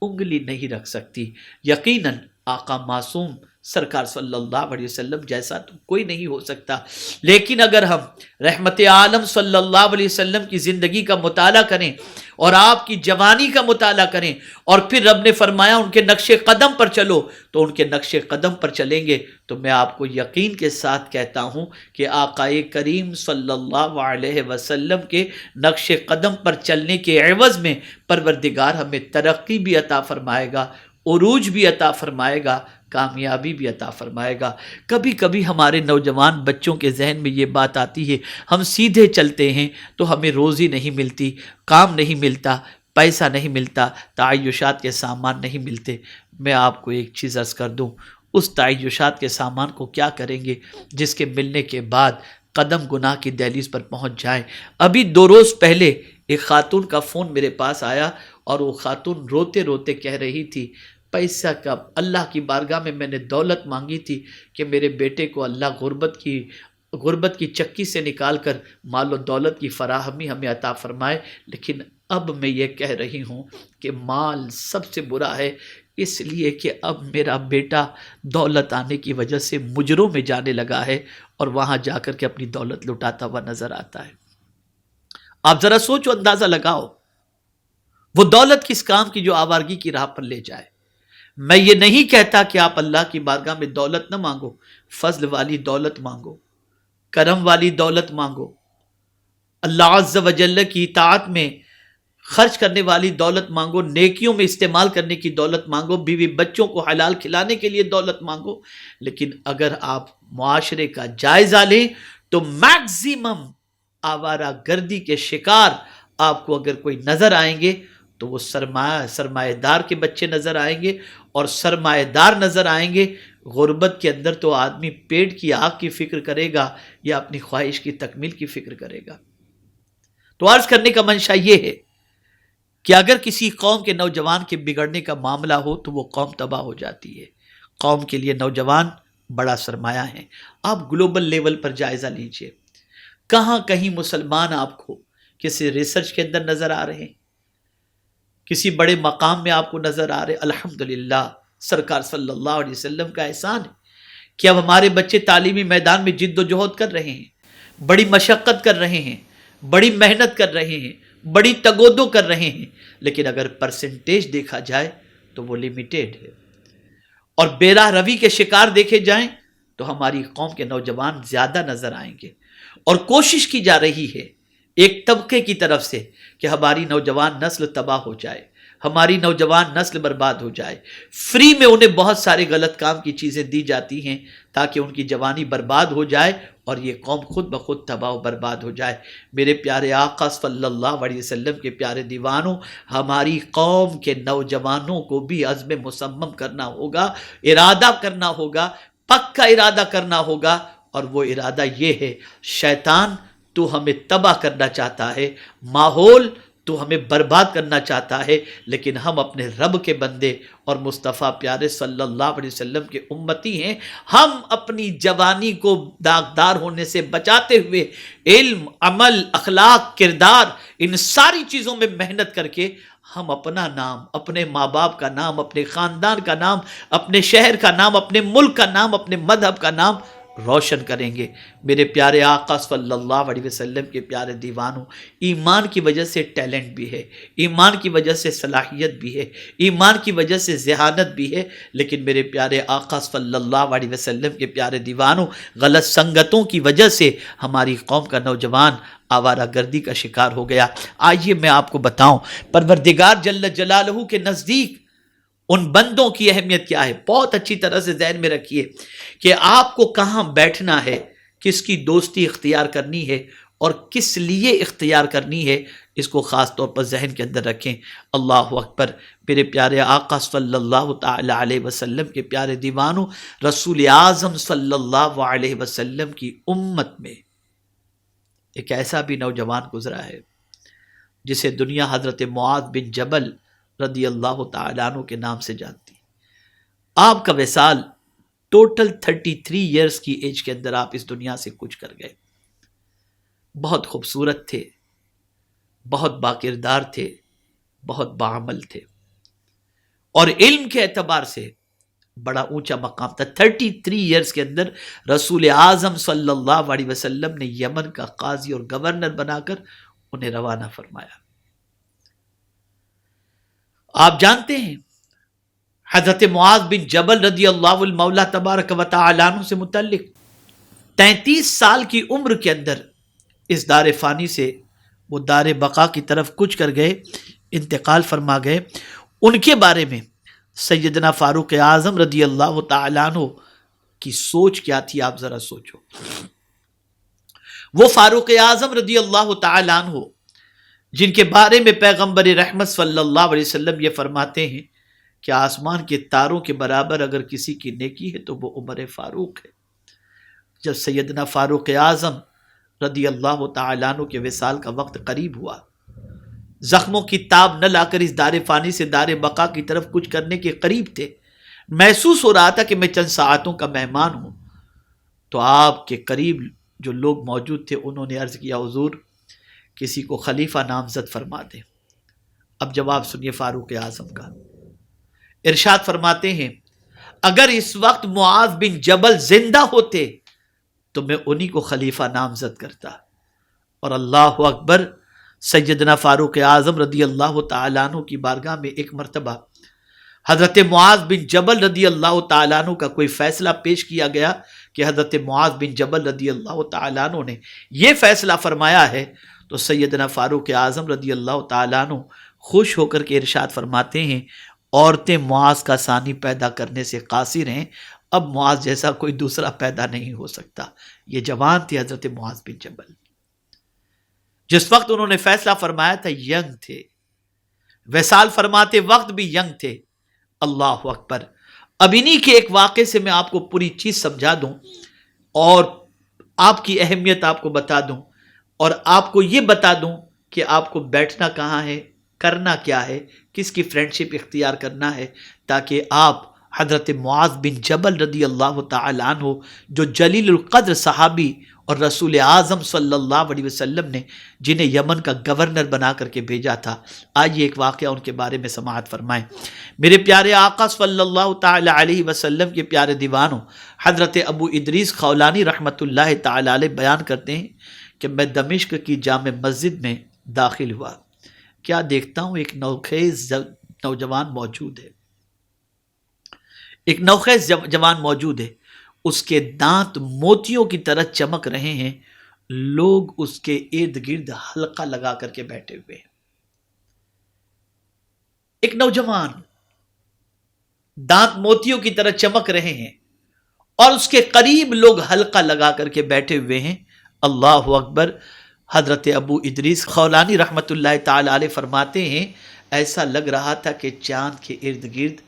انگلی نہیں رکھ سکتی۔ یقیناً آقا معصوم سرکار صلی اللہ علیہ وسلم جیسا تو کوئی نہیں ہو سکتا، لیکن اگر ہم رحمت عالم صلی اللہ علیہ وسلم کی زندگی کا مطالعہ کریں اور آپ کی جوانی کا مطالعہ کریں اور پھر رب نے فرمایا ان کے نقش قدم پر چلو، تو ان کے نقش قدم پر چلیں گے تو میں آپ کو یقین کے ساتھ کہتا ہوں کہ آقا کریم صلی اللہ علیہ وسلم کے نقش قدم پر چلنے کے عوض میں پروردگار ہمیں ترقی بھی عطا فرمائے گا، عروج بھی عطا فرمائے گا، کامیابی بھی عطا فرمائے گا۔ کبھی کبھی ہمارے نوجوان بچوں کے ذہن میں یہ بات آتی ہے ہم سیدھے چلتے ہیں تو ہمیں روزی نہیں ملتی، کام نہیں ملتا، پیسہ نہیں ملتا، تعیشات کے سامان نہیں ملتے۔ میں آپ کو ایک چیز عرض کر دوں، اس تعیشات کے سامان کو کیا کریں گے جس کے ملنے کے بعد قدم گناہ کی دہلیز پر پہنچ جائیں۔ ابھی 2 روز پہلے ایک خاتون کا فون میرے پاس آیا اور وہ خاتون روتے روتے کہہ رہی تھی پیسہ کا اللہ کی بارگاہ میں نے دولت مانگی تھی کہ میرے بیٹے کو اللہ غربت کی چکی سے نکال کر مال و دولت کی فراہمی ہمیں عطا فرمائے، لیکن اب میں یہ کہہ رہی ہوں کہ مال سب سے برا ہے اس لیے کہ اب میرا بیٹا دولت آنے کی وجہ سے مجروں میں جانے لگا ہے اور وہاں جا کر کے اپنی دولت لٹاتا ہوا نظر آتا ہے۔ آپ ذرا سوچو، اندازہ لگاؤ، وہ دولت کس کام کی جو آوارگی کی راہ پر لے جائے۔ میں یہ نہیں کہتا کہ آپ اللہ کی بارگاہ میں دولت نہ مانگو، فضل والی دولت مانگو، کرم والی دولت مانگو، اللہ عز و جل کی اطاعت میں خرچ کرنے والی دولت مانگو، نیکیوں میں استعمال کرنے کی دولت مانگو، بیوی بچوں کو حلال کھلانے کے لیے دولت مانگو، لیکن اگر آپ معاشرے کا جائزہ لیں تو میکزیمم آوارہ گردی کے شکار آپ کو اگر کوئی نظر آئیں گے تو وہ سرمایہ دار کے بچے نظر آئیں گے، اور سرمایہ دار نظر آئیں گے۔ غربت کے اندر تو آدمی پیٹ کی آگ کی فکر کرے گا یا اپنی خواہش کی تکمیل کی فکر کرے گا۔ تو عرض کرنے کا منشا یہ ہے کہ اگر کسی قوم کے نوجوان کے بگڑنے کا معاملہ ہو تو وہ قوم تباہ ہو جاتی ہے۔ قوم کے لیے نوجوان بڑا سرمایہ ہے۔ آپ گلوبل لیول پر جائزہ لیجئے، کہاں کہیں مسلمان آپ کو کسی ریسرچ کے اندر نظر آ رہے ہیں، کسی بڑے مقام میں آپ کو نظر آ رہے۔ الحمدللہ سرکار صلی اللہ علیہ وسلم کا احسان ہے کہ اب ہمارے بچے تعلیمی میدان میں جد و جہد کر رہے ہیں، بڑی مشقت کر رہے ہیں، بڑی محنت کر رہے ہیں، بڑی تگودو کر رہے ہیں، لیکن اگر پرسنٹیج دیکھا جائے تو وہ لیمیٹیڈ ہے، اور بے راہ روی کے شکار دیکھے جائیں تو ہماری قوم کے نوجوان زیادہ نظر آئیں گے۔ اور کوشش کی جا رہی ہے ایک طبقے کی طرف سے کہ ہماری نوجوان نسل تباہ ہو جائے، ہماری نوجوان نسل برباد ہو جائے۔ فری میں انہیں بہت سارے غلط کام کی چیزیں دی جاتی ہیں تاکہ ان کی جوانی برباد ہو جائے اور یہ قوم خود بخود تباہ و برباد ہو جائے۔ میرے پیارے آقا صلی اللہ علیہ وسلم کے پیارے دیوانوں، ہماری قوم کے نوجوانوں کو بھی عزم مصمم کرنا ہوگا، ارادہ کرنا ہوگا، پکا ارادہ کرنا ہوگا، اور وہ ارادہ یہ ہے، شیطان تو ہمیں تباہ کرنا چاہتا ہے، ماحول تو ہمیں برباد کرنا چاہتا ہے، لیکن ہم اپنے رب کے بندے اور مصطفیٰ پیارے صلی اللہ علیہ وسلم کے امتی ہیں۔ ہم اپنی جوانی کو داغدار ہونے سے بچاتے ہوئے علم، عمل، اخلاق، کردار، ان ساری چیزوں میں محنت کر کے ہم اپنا نام، اپنے ماں باپ کا نام، اپنے خاندان کا نام، اپنے شہر کا نام، اپنے ملک کا نام، اپنے مذہب کا نام روشن کریں گے۔ میرے پیارے آقا صلی اللہ علیہ وسلم کے پیارے دیوانوں، ایمان کی وجہ سے ٹیلنٹ بھی ہے، ایمان کی وجہ سے صلاحیت بھی ہے، ایمان کی وجہ سے ذہانت بھی ہے، لیکن میرے پیارے آقا صلی اللہ علیہ وسلم کے پیارے دیوانوں، غلط سنگتوں کی وجہ سے ہماری قوم کا نوجوان آوارہ گردی کا شکار ہو گیا۔ آئیے میں آپ کو بتاؤں پروردگار جل جلالہ کے نزدیک ان بندوں کی اہمیت کیا ہے۔ بہت اچھی طرح سے ذہن میں رکھیے کہ آپ کو کہاں بیٹھنا ہے، کس کی دوستی اختیار کرنی ہے اور کس لیے اختیار کرنی ہے، اس کو خاص طور پر ذہن کے اندر رکھیں۔ اللہ اکبر۔ میرے پیارے آقا صلی اللہ تعالی علیہ وسلم کے پیارے دیوانوں، رسول اعظم صلی اللہ علیہ وسلم کی امت میں ایک ایسا بھی نوجوان گزرا ہے جسے دنیا حضرت معاذ بن جبل رضی اللہ تعالیٰ عنہ کے نام سے جانتی۔ آپ کا وصال ٹوٹل 33 ایئرز کی ایج کے اندر آپ اس دنیا سے کچھ کر گئے۔ بہت خوبصورت تھے، بہت باکردار تھے، بہت باعمل تھے، اور علم کے اعتبار سے بڑا اونچا مقام تھا۔ 33 ایئرز کے اندر رسول اعظم صلی اللہ علیہ وسلم نے یمن کا قاضی اور گورنر بنا کر انہیں روانہ فرمایا۔ آپ جانتے ہیں حضرت معاذ بن جبل رضی اللہ المولا تبارک و تعالیٰ عنہ سے متعلق 33 سال کی عمر کے اندر اس دار فانی سے وہ دار بقا کی طرف کچھ کر گئے، انتقال فرما گئے۔ ان کے بارے میں سیدنا فاروق اعظم رضی اللہ تعالیٰ عنہ کی سوچ کیا تھی، آپ ذرا سوچو۔ وہ فاروق اعظم رضی اللہ تعالیٰ عنہ جن کے بارے میں پیغمبر رحمت صلی اللہ علیہ وسلم یہ فرماتے ہیں کہ آسمان کے تاروں کے برابر اگر کسی کی نیکی ہے تو وہ عمر فاروق ہے۔ جب سیدنا فاروق اعظم رضی اللہ تعالیٰ عنہ کے وصال کا وقت قریب ہوا، زخموں کی تاب نہ لا کر اس دار فانی سے دار بقا کی طرف کچھ کرنے کے قریب تھے، محسوس ہو رہا تھا کہ میں چند ساعتوں کا مہمان ہوں، تو آپ کے قریب جو لوگ موجود تھے انہوں نے عرض کیا، حضور کسی کو خلیفہ نامزد فرما دیں۔ اب جواب سنیے فاروق اعظم کا، ارشاد فرماتے ہیں اگر اس وقت معاذ بن جبل زندہ ہوتے تو میں انہی کو خلیفہ نامزد کرتا. اور اللہ اکبر، سیدنا فاروق اعظم رضی اللہ تعالیٰ عنہ کی بارگاہ میں ایک مرتبہ حضرت معاذ بن جبل رضی اللہ تعالیٰ عنہ کا کوئی فیصلہ پیش کیا گیا کہ حضرت معاذ بن جبل رضی اللہ تعالیٰ عنہ نے یہ فیصلہ فرمایا ہے، تو سیدنا فاروق اعظم رضی اللہ تعالیٰ عنہ خوش ہو کر کے ارشاد فرماتے ہیں عورتیں معاذ کا ثانی پیدا کرنے سے قاصر ہیں، اب معاذ جیسا کوئی دوسرا پیدا نہیں ہو سکتا. یہ جوان تھے حضرت معاذ بن جبل، جس وقت انہوں نے فیصلہ فرمایا تھا ینگ تھے، وصال فرماتے وقت بھی ینگ تھے. اللہ اکبر. اب انہی کے ایک واقعے سے میں آپ کو پوری چیز سمجھا دوں اور آپ کی اہمیت آپ کو بتا دوں اور آپ کو یہ بتا دوں کہ آپ کو بیٹھنا کہاں ہے، کرنا کیا ہے، کس کی فرینڈشپ اختیار کرنا ہے، تاکہ آپ حضرت معاذ بن جبل رضی اللہ تعالیٰ عنہ جو جلیل القدر صحابی اور رسول اعظم صلی اللہ علیہ وسلم نے جنہیں یمن کا گورنر بنا کر کے بھیجا تھا، آئیے ایک واقعہ ان کے بارے میں سماعت فرمائیں. میرے پیارے آقا صلی اللہ تعالی علیہ وسلم کے پیارے دیوانوں، حضرت ابو ادریس خولانی رحمۃ اللہ تعالی علیہ بیان کرتے ہیں کہ میں دمشق کی جامع مسجد میں داخل ہوا، کیا دیکھتا ہوں ایک نوخیز نوجوان موجود ہے، ایک نوخیز جوان موجود ہے، اس کے دانت موتیوں کی طرح چمک رہے ہیں، لوگ اس کے ارد گرد حلقہ لگا کر کے بیٹھے ہوئے ہیں. ایک نوجوان دانت موتیوں کی طرح چمک رہے ہیں اور اس کے قریب لوگ حلقہ لگا کر کے بیٹھے ہوئے ہیں. اللہ اکبر. حضرت ابو ادریس خولانی رحمت اللہ تعالی علیہ فرماتے ہیں ایسا لگ رہا تھا کہ چاند کے ارد گرد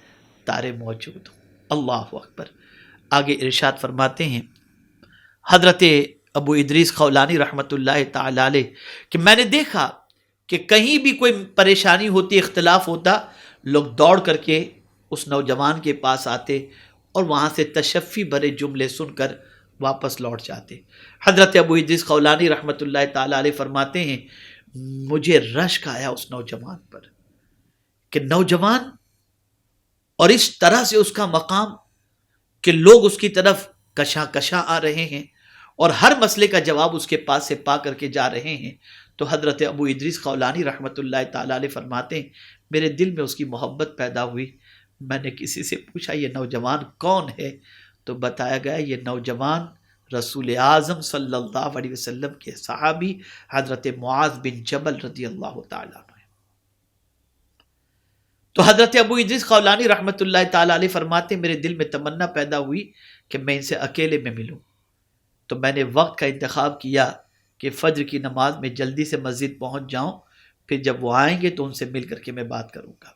تارے موجود ہوں. اللہ اکبر. آگے ارشاد فرماتے ہیں حضرت ابو ادریس خولانی رحمت اللہ تعالی علیہ کہ میں نے دیکھا کہ کہیں بھی کوئی پریشانی ہوتی، اختلاف ہوتا، لوگ دوڑ کر کے اس نوجوان کے پاس آتے اور وہاں سے تشفی بھرے جملے سن کر واپس لوٹ جاتے. حضرت ابو ادریس خولانی رحمت اللہ تعالی علیہ فرماتے ہیں مجھے رشک آیا اس نوجوان پر کہ نوجوان اور اس طرح سے اس کا مقام کہ لوگ اس کی طرف کشاں کشاں آ رہے ہیں اور ہر مسئلے کا جواب اس کے پاس سے پا کر کے جا رہے ہیں. تو حضرت ابو ادریس خولانی رحمت اللہ تعالی علیہ فرماتے ہیں میرے دل میں اس کی محبت پیدا ہوئی. میں نے کسی سے پوچھا یہ نوجوان کون ہے، تو بتایا گیا یہ نوجوان رسول اعظم صلی اللہ علیہ وسلم کے صحابی حضرت معاذ بن جبل رضی اللہ تعالیٰ عنہ. تو حضرت ابو ادریس خولانی رحمت اللہ تعالی علیہ فرماتے میرے دل میں تمنا پیدا ہوئی کہ میں ان سے اکیلے میں ملوں. تو میں نے وقت کا انتخاب کیا کہ فجر کی نماز میں جلدی سے مسجد پہنچ جاؤں، پھر جب وہ آئیں گے تو ان سے مل کر کے میں بات کروں گا.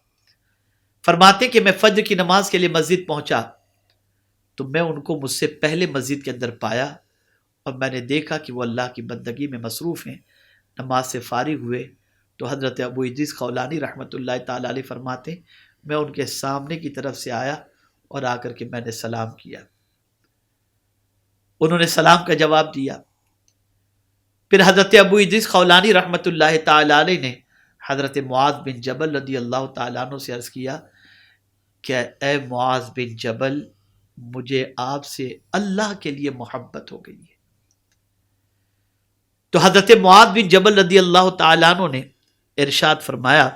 فرماتے کہ میں فجر کی نماز کے لیے مسجد پہنچا تو میں ان کو مجھ سے پہلے مسجد کے اندر پایا اور میں نے دیکھا کہ وہ اللہ کی بندگی میں مصروف ہیں. نماز سے فارغ ہوئے تو حضرت ابو ادریس خولانی رحمت اللہ تعالی علیہ فرماتے میں ان کے سامنے کی طرف سے آیا اور آ کر کے میں نے سلام کیا. انہوں نے سلام کا جواب دیا. پھر حضرت ابو ادریس خولانی رحمت اللہ تعالی علیہ نے حضرت معاذ بن جبل رضی اللہ تعالیٰ عنہ سے عرض کیا کہ اے معاذ بن جبل مجھے آپ سے اللہ کے لیے محبت ہو گئی ہے. تو حضرت معاذ بن جبل رضی اللہ تعالیٰ عنہ نے ارشاد فرمایا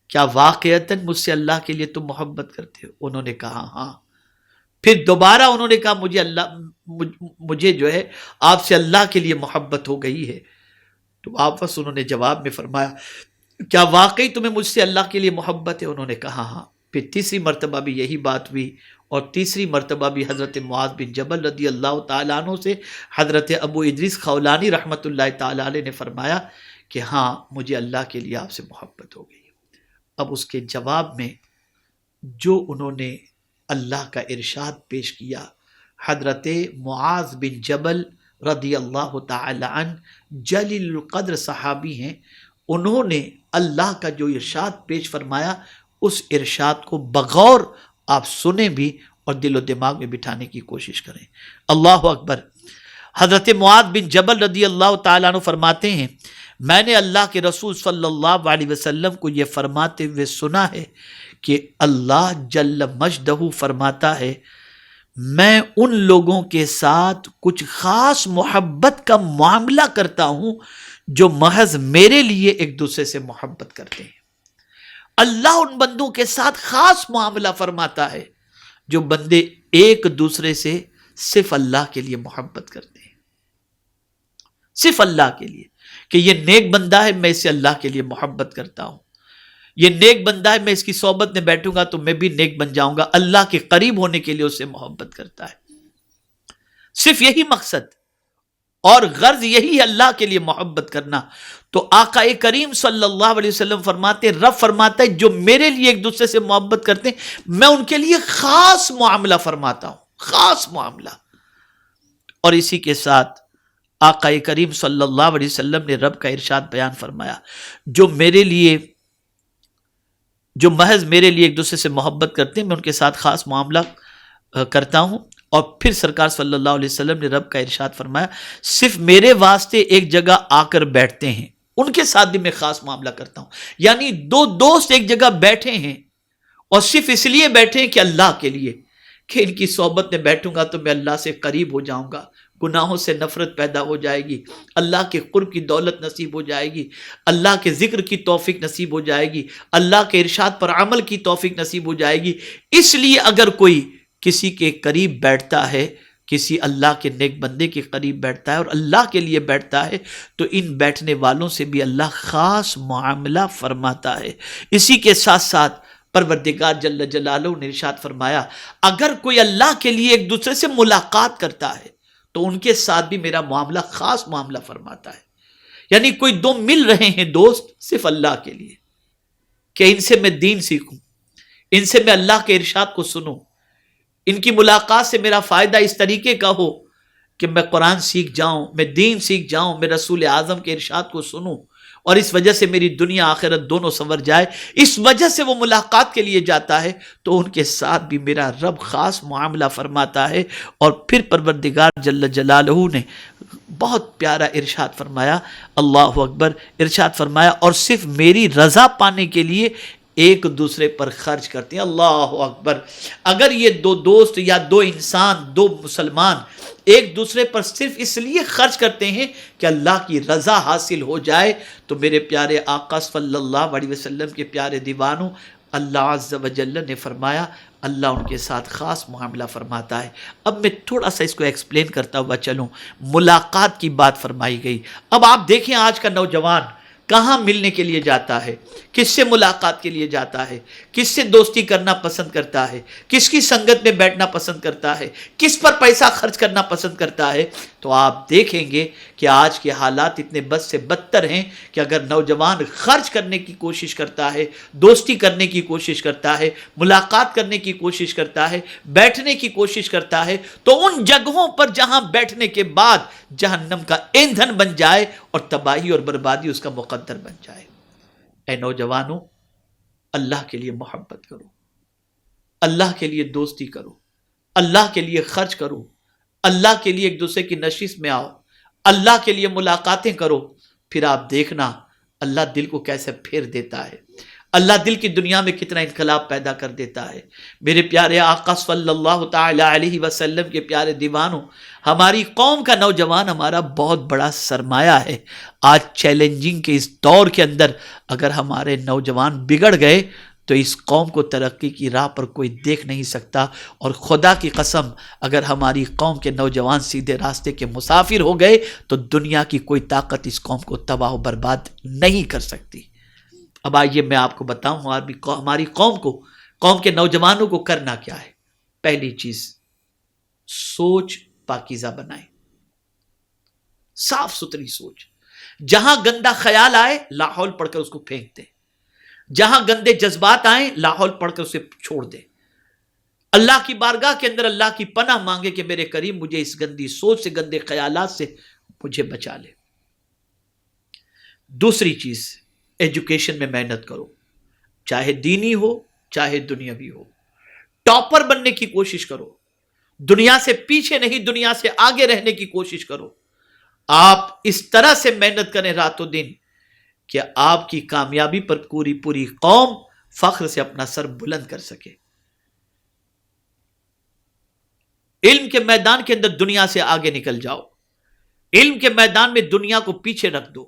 کیا واقعتاً مجھ سے اللہ کے لیے تم محبت کرتے ہو؟ انہوں نے کہا ہاں. پھر دوبارہ انہوں نے کہا مجھے جو ہے آپ سے اللہ کے لیے محبت ہو گئی ہے. تو واپس انہوں نے جواب میں فرمایا کیا واقعی تمہیں مجھ سے اللہ کے لیے محبت ہے؟ انہوں نے کہا ہاں. پھر تیسری مرتبہ بھی یہی بات ہوئی اور تیسری مرتبہ بھی حضرت معاذ بن جبل رضی اللہ تعالیٰ عنہ سے حضرت ابو ادریس خولانی رحمت اللہ تعالیٰ علیہ نے فرمایا کہ ہاں مجھے اللہ کے لیے آپ سے محبت ہو گئی. اب اس کے جواب میں جو انہوں نے اللہ کا ارشاد پیش کیا، حضرت معاذ بن جبل رضی اللہ تعالی عنہ جلیل القدر صحابی ہیں، انہوں نے اللہ کا جو ارشاد پیش فرمایا اس ارشاد کو بغور آپ سنیں بھی اور دل و دماغ میں بٹھانے کی کوشش کریں. اللہ اکبر. حضرت معاذ بن جبل رضی اللہ تعالیٰ عنہ فرماتے ہیں میں نے اللہ کے رسول صلی اللہ علیہ وسلم کو یہ فرماتے ہوئے سنا ہے کہ اللہ جل مجدہ فرماتا ہے میں ان لوگوں کے ساتھ کچھ خاص محبت کا معاملہ کرتا ہوں جو محض میرے لیے ایک دوسرے سے محبت کرتے ہیں۔ اللہ ان بندوں کے ساتھ خاص معاملہ فرماتا ہے جو بندے ایک دوسرے سے صرف اللہ کے لیے محبت کرتے ہیں، صرف اللہ کے لیے، کہ یہ نیک بندہ ہے میں اسے اللہ کے لیے محبت کرتا ہوں، یہ نیک بندہ ہے میں اس کی صحبت میں بیٹھوں گا تو میں بھی نیک بن جاؤں گا، اللہ کے قریب ہونے کے لیے اسے محبت کرتا ہے۔ صرف یہی مقصد اور غرض یہی ہے، اللہ کے لیے محبت کرنا۔ تو آقا کریم صلی اللہ علیہ وسلم فرماتے، رب فرماتا ہے جو میرے لیے ایک دوسرے سے محبت کرتے ہیں میں ان کے لیے خاص معاملہ فرماتا ہوں، خاص معاملہ۔ اور اسی کے ساتھ آقا کریم صلی اللہ علیہ وسلم نے رب کا ارشاد بیان فرمایا، جو محض میرے لیے ایک دوسرے سے محبت کرتے ہیں میں ان کے ساتھ خاص معاملہ کرتا ہوں۔ اور پھر سرکار صلی اللہ علیہ وسلم نے رب کا ارشاد فرمایا صرف میرے واسطے ایک جگہ آ کر بیٹھتے ہیں ان کے ساتھ بھی میں خاص معاملہ کرتا ہوں۔ یعنی دو دوست ایک جگہ بیٹھے ہیں اور صرف اس لیے بیٹھے ہیں کہ اللہ کے لیے، کہ ان کی صحبت میں بیٹھوں گا تو میں اللہ سے قریب ہو جاؤں گا، گناہوں سے نفرت پیدا ہو جائے گی، اللہ کے قرب کی دولت نصیب ہو جائے گی، اللہ کے ذکر کی توفیق نصیب ہو جائے گی، اللہ کے ارشاد پر عمل کی توفیق نصیب ہو جائے گی۔ اس لیے اگر کوئی کسی کے قریب بیٹھتا ہے، کسی اللہ کے نیک بندے کے قریب بیٹھتا ہے اور اللہ کے لیے بیٹھتا ہے تو ان بیٹھنے والوں سے بھی اللہ خاص معاملہ فرماتا ہے۔ اسی کے ساتھ ساتھ پروردگار جل جلالہ نے ارشاد فرمایا اگر کوئی اللہ کے لیے ایک دوسرے سے ملاقات کرتا ہے تو ان کے ساتھ بھی میرا معاملہ خاص معاملہ فرماتا ہے۔ یعنی کوئی دو مل رہے ہیں دوست صرف اللہ کے لیے کہ ان سے میں دین سیکھوں، ان سے میں اللہ کے ارشاد کو سنوں، ان کی ملاقات سے میرا فائدہ اس طریقے کا ہو کہ میں قرآن سیکھ جاؤں، میں دین سیکھ جاؤں، میں رسول اعظم کے ارشاد کو سنوں اور اس وجہ سے میری دنیا آخرت دونوں سنور جائے، اس وجہ سے وہ ملاقات کے لیے جاتا ہے تو ان کے ساتھ بھی میرا رب خاص معاملہ فرماتا ہے۔ اور پھر پروردگار جل جلالہ نے بہت پیارا ارشاد فرمایا، اللہ اکبر، ارشاد فرمایا اور صرف میری رضا پانے کے لیے ایک دوسرے پر خرچ کرتے ہیں۔ اللہ اکبر، اگر یہ دو دوست یا دو انسان، دو مسلمان ایک دوسرے پر صرف اس لیے خرچ کرتے ہیں کہ اللہ کی رضا حاصل ہو جائے تو میرے پیارے آقا صلی اللہ علیہ وسلم کے پیارے دیوانوں، اللہ عز و جل نے فرمایا اللہ ان کے ساتھ خاص معاملہ فرماتا ہے۔ اب میں تھوڑا سا اس کو ایکسپلین کرتا ہوا چلوں، ملاقات کی بات فرمائی گئی۔ اب آپ دیکھیں آج کا نوجوان کہاں ملنے کے لیے جاتا ہے، کس سے ملاقات کے لیے جاتا ہے، کس سے دوستی کرنا پسند کرتا ہے، کس کی سنگت میں بیٹھنا پسند کرتا ہے، کس پر پیسہ خرچ کرنا پسند کرتا ہے۔ تو آپ دیکھیں گے کہ آج کے حالات اتنے بد سے بدتر ہیں کہ اگر نوجوان خرچ کرنے کی کوشش کرتا ہے، دوستی کرنے کی کوشش کرتا ہے، ملاقات کرنے کی کوشش کرتا ہے، بیٹھنے کی کوشش کرتا ہے تو ان جگہوں پر جہاں بیٹھنے کے بعد جہنم کا ایندھن بن جائے اور تباہی اور بربادی اس کا مقدر بن جائے۔ اے نوجوانوں، اللہ کے لیے محبت کرو، اللہ کے لیے دوستی کرو، اللہ کے لیے خرچ کرو، اللہ کے لیے ایک دوسرے کی نشست میں آؤ، اللہ کے لیے ملاقاتیں کرو، پھر آپ دیکھنا اللہ دل کو کیسے پھیر دیتا ہے، اللہ دل کی دنیا میں کتنا انقلاب پیدا کر دیتا ہے۔ میرے پیارے آقا صلی اللہ تعالی علیہ وسلم کے پیارے دیوانوں، ہماری قوم کا نوجوان ہمارا بہت بڑا سرمایہ ہے۔ آج چیلنجنگ کے اس دور کے اندر اگر ہمارے نوجوان بگڑ گئے تو اس قوم کو ترقی کی راہ پر کوئی دیکھ نہیں سکتا، اور خدا کی قسم اگر ہماری قوم کے نوجوان سیدھے راستے کے مسافر ہو گئے تو دنیا کی کوئی طاقت اس قوم کو تباہ و برباد نہیں کر سکتی۔ اب آئیے میں آپ کو بتاؤں ہماری قوم کے نوجوانوں کو کرنا کیا ہے۔ پہلی چیز، سوچ پاکیزہ بنائیں، صاف ستھری سوچ۔ جہاں گندا خیال آئے لاحول پڑھ کر اس کو پھینک دیں، جہاں گندے جذبات آئیں لاحول پڑھ کر اسے چھوڑ دیں، اللہ کی بارگاہ کے اندر اللہ کی پناہ مانگے کہ میرے کریم مجھے اس گندی سوچ سے، گندے خیالات سے مجھے بچا لے۔ دوسری چیز، ایجوکیشن میں محنت کرو، چاہے دینی ہو چاہے دنیاوی ہو، ٹاپر بننے کی کوشش کرو، دنیا سے پیچھے نہیں دنیا سے آگے رہنے کی کوشش کرو۔ آپ اس طرح سے محنت کریں رات و دن کہ آپ کی کامیابی پر پوری قوم فخر سے اپنا سر بلند کر سکے. علم کے میدان کے اندر دنیا سے آگے نکل جاؤ. علم کے میدان میں دنیا کو پیچھے رکھ دو.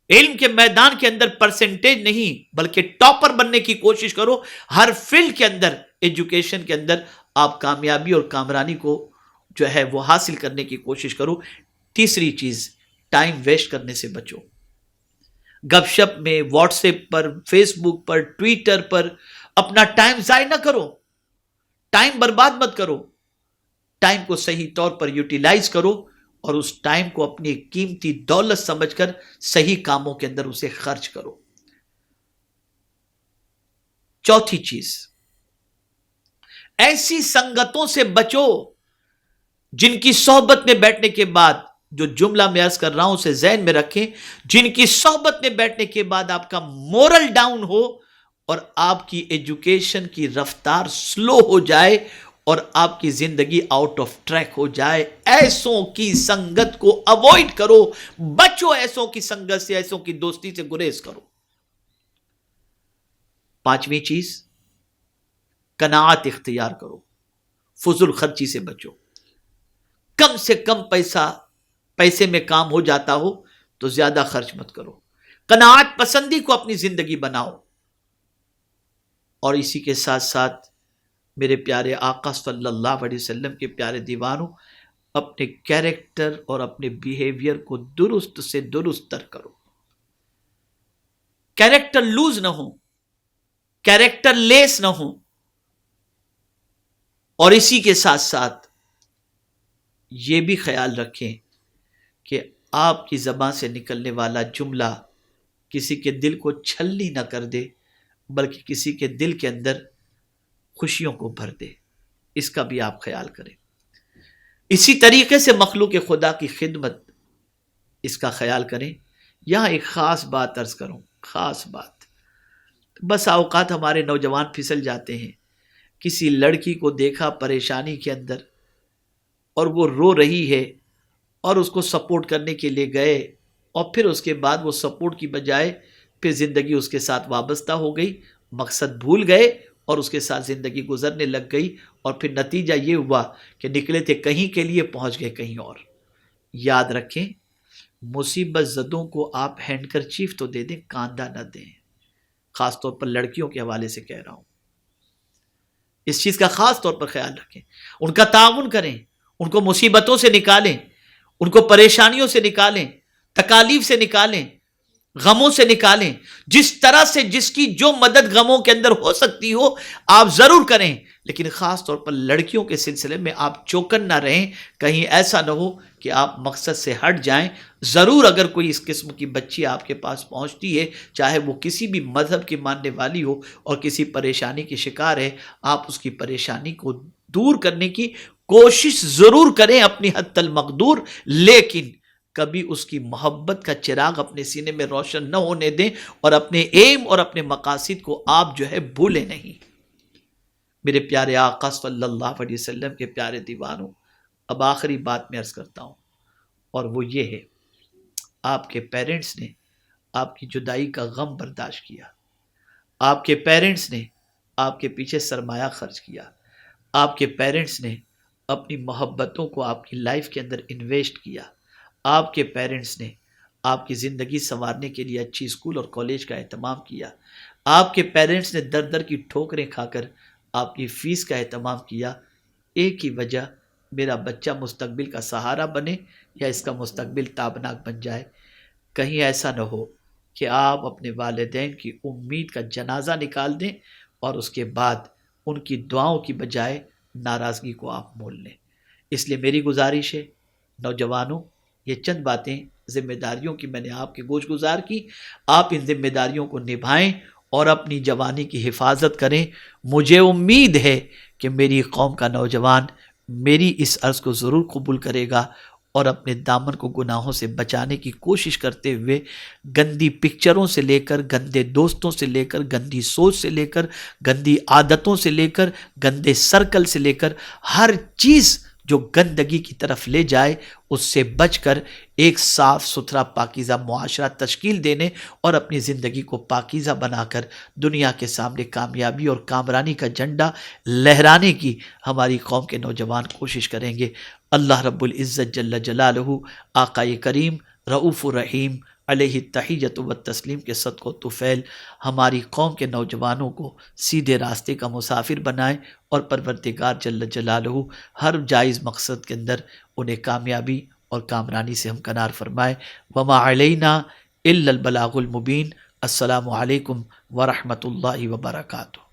علم کے میدان کے اندر پرسنٹیج نہیں بلکہ ٹاپر بننے کی کوشش کرو. ہر فیلڈ کے اندر، ایجوکیشن کے اندر آپ کامیابی اور کامرانی کو جو ہے وہ حاصل کرنے کی کوشش کرو. تیسری چیز، ٹائم ویسٹ کرنے سے بچو. گپ شپ میں، واٹس ایپ پر، فیس بک پر، ٹویٹر پر اپنا ٹائم ضائع نہ کرو. ٹائم برباد مت کرو. ٹائم کو صحیح طور پر یوٹیلائز کرو اور اس ٹائم کو اپنی قیمتی دولت سمجھ کر صحیح کاموں کے اندر اسے خرچ کرو. چوتھی چیز، ایسی سنگتوں سے بچو جن کی صحبت میں بیٹھنے کے بعد، جو جملہ میں عرض کر رہا ہوں اسے ذہن میں رکھیں، جن کی صحبت میں بیٹھنے کے بعد آپ کا مورل ڈاؤن ہو اور آپ کی ایجوکیشن کی رفتار سلو ہو جائے اور آپ کی زندگی آؤٹ آف ٹریک ہو جائے. ایسوں کی سنگت کو اوائڈ کرو، بچو ایسوں کی سنگت سے، ایسوں کی دوستی سے گریز کرو. پانچویں چیز، قناعت اختیار کرو. فضول خرچی سے بچو. کم سے کم پیسے میں کام ہو جاتا ہو تو زیادہ خرچ مت کرو. قناعت پسندی کو اپنی زندگی بناؤ. اور اسی کے ساتھ ساتھ میرے پیارے آقا صلی اللہ علیہ وسلم کے پیارے دیوانوں، اپنے کیریکٹر اور اپنے بیہیویئر کو درست سے درست تر کرو. کیریکٹر لوز نہ ہو، کیریکٹر لیس نہ ہو. اور اسی کے ساتھ ساتھ یہ بھی خیال رکھیں کہ آپ کی زبان سے نکلنے والا جملہ کسی کے دل کو چھلنی نہ کر دے بلکہ کسی کے دل کے اندر خوشیوں کو بھر دے. اس کا بھی آپ خیال کریں. اسی طریقے سے مخلوق خدا کی خدمت، اس کا خیال کریں. یہاں ایک خاص بات عرض کروں، خاص بات. بس اوقات ہمارے نوجوان پھسل جاتے ہیں. کسی لڑکی کو دیکھا پریشانی کے اندر اور وہ رو رہی ہے اور اس کو سپورٹ کرنے کے لیے گئے اور پھر اس کے بعد وہ سپورٹ کی بجائے پھر زندگی اس کے ساتھ وابستہ ہو گئی، مقصد بھول گئے اور اس کے ساتھ زندگی گزرنے لگ گئی اور پھر نتیجہ یہ ہوا کہ نکلے تھے کہیں کے لیے، پہنچ گئے کہیں اور. یاد رکھیں، مصیبت زدوں کو آپ ہینڈ کرچیف تو دے دیں، کاندھا نہ دیں. خاص طور پر لڑکیوں کے حوالے سے کہہ رہا ہوں. اس چیز کا خاص طور پر خیال رکھیں. ان کا تعاون کریں، ان کو مصیبتوں سے نکالیں، ان کو پریشانیوں سے نکالیں، تکالیف سے نکالیں، غموں سے نکالیں. جس طرح سے جس کی جو مدد غموں کے اندر ہو سکتی ہو آپ ضرور کریں. لیکن خاص طور پر لڑکیوں کے سلسلے میں آپ چوکن نہ رہیں، کہیں ایسا نہ ہو کہ آپ مقصد سے ہٹ جائیں. ضرور اگر کوئی اس قسم کی بچی آپ کے پاس پہنچتی ہے، چاہے وہ کسی بھی مذہب کی ماننے والی ہو اور کسی پریشانی کی شکار ہے، آپ اس کی پریشانی کو دور کرنے کی کوشش ضرور کریں اپنی حد المقدور. لیکن کبھی اس کی محبت کا چراغ اپنے سینے میں روشن نہ ہونے دیں اور اپنے ایم اور اپنے مقاصد کو آپ جو ہے بھولیں نہیں. میرے پیارے آقا صلی اللہ علیہ وسلم کے پیارے دیوانوں، اب آخری بات میں عرض کرتا ہوں اور وہ یہ ہے، آپ کے پیرنٹس نے آپ کی جدائی کا غم برداشت کیا. آپ کے پیرنٹس نے آپ کے پیچھے سرمایہ خرچ کیا. آپ کے پیرنٹس نے اپنی محبتوں کو آپ کی لائف کے اندر انویسٹ کیا. آپ کے پیرنٹس نے آپ کی زندگی سنوارنے کے لیے اچھی اسکول اور کالج کا اہتمام کیا. آپ کے پیرنٹس نے در در کی ٹھوکریں کھا کر آپ کی فیس کا اہتمام کیا. ایک ہی وجہ، میرا بچہ مستقبل کا سہارا بنے یا اس کا مستقبل تابناک بن جائے. کہیں ایسا نہ ہو کہ آپ اپنے والدین کی امید کا جنازہ نکال دیں اور اس کے بعد ان کی دعاؤں کی بجائے ناراضگی کو آپ مول لیں. اس لیے میری گزارش ہے نوجوانوں، یہ چند باتیں ذمہ داریوں کی میں نے آپ کے گوش گزار کی. آپ ان ذمہ داریوں کو نبھائیں اور اپنی جوانی کی حفاظت کریں. مجھے امید ہے کہ میری قوم کا نوجوان میری اس عرض کو ضرور قبول کرے گا اور اپنے دامن کو گناہوں سے بچانے کی کوشش کرتے ہوئے گندی پکچروں سے لے کر، گندے دوستوں سے لے کر، گندی سوچ سے لے کر، گندی عادتوں سے لے کر، گندے سرکل سے لے کر، ہر چیز جو گندگی کی طرف لے جائے اس سے بچ کر ایک صاف ستھرا پاکیزہ معاشرہ تشکیل دینے اور اپنی زندگی کو پاکیزہ بنا کر دنیا کے سامنے کامیابی اور کامرانی کا جھنڈا لہرانے کی ہماری قوم کے نوجوان کوشش کریں گے۔ اللہ رب العزت جل جلالہ آقائے کریم رؤوف الرحیم علیہ التحیۃ والتسلیم کے صدق و طفیل ہماری قوم کے نوجوانوں کو سیدھے راستے کا مسافر بنائیں، اور پروردگار جل جلالہ ہر جائز مقصد کے اندر انہیں کامیابی اور کامرانی سے ہمکنار فرمائے۔ وما علینا الا البلاغ المبین۔ السلام علیکم ورحمۃ اللہ وبرکاتہ۔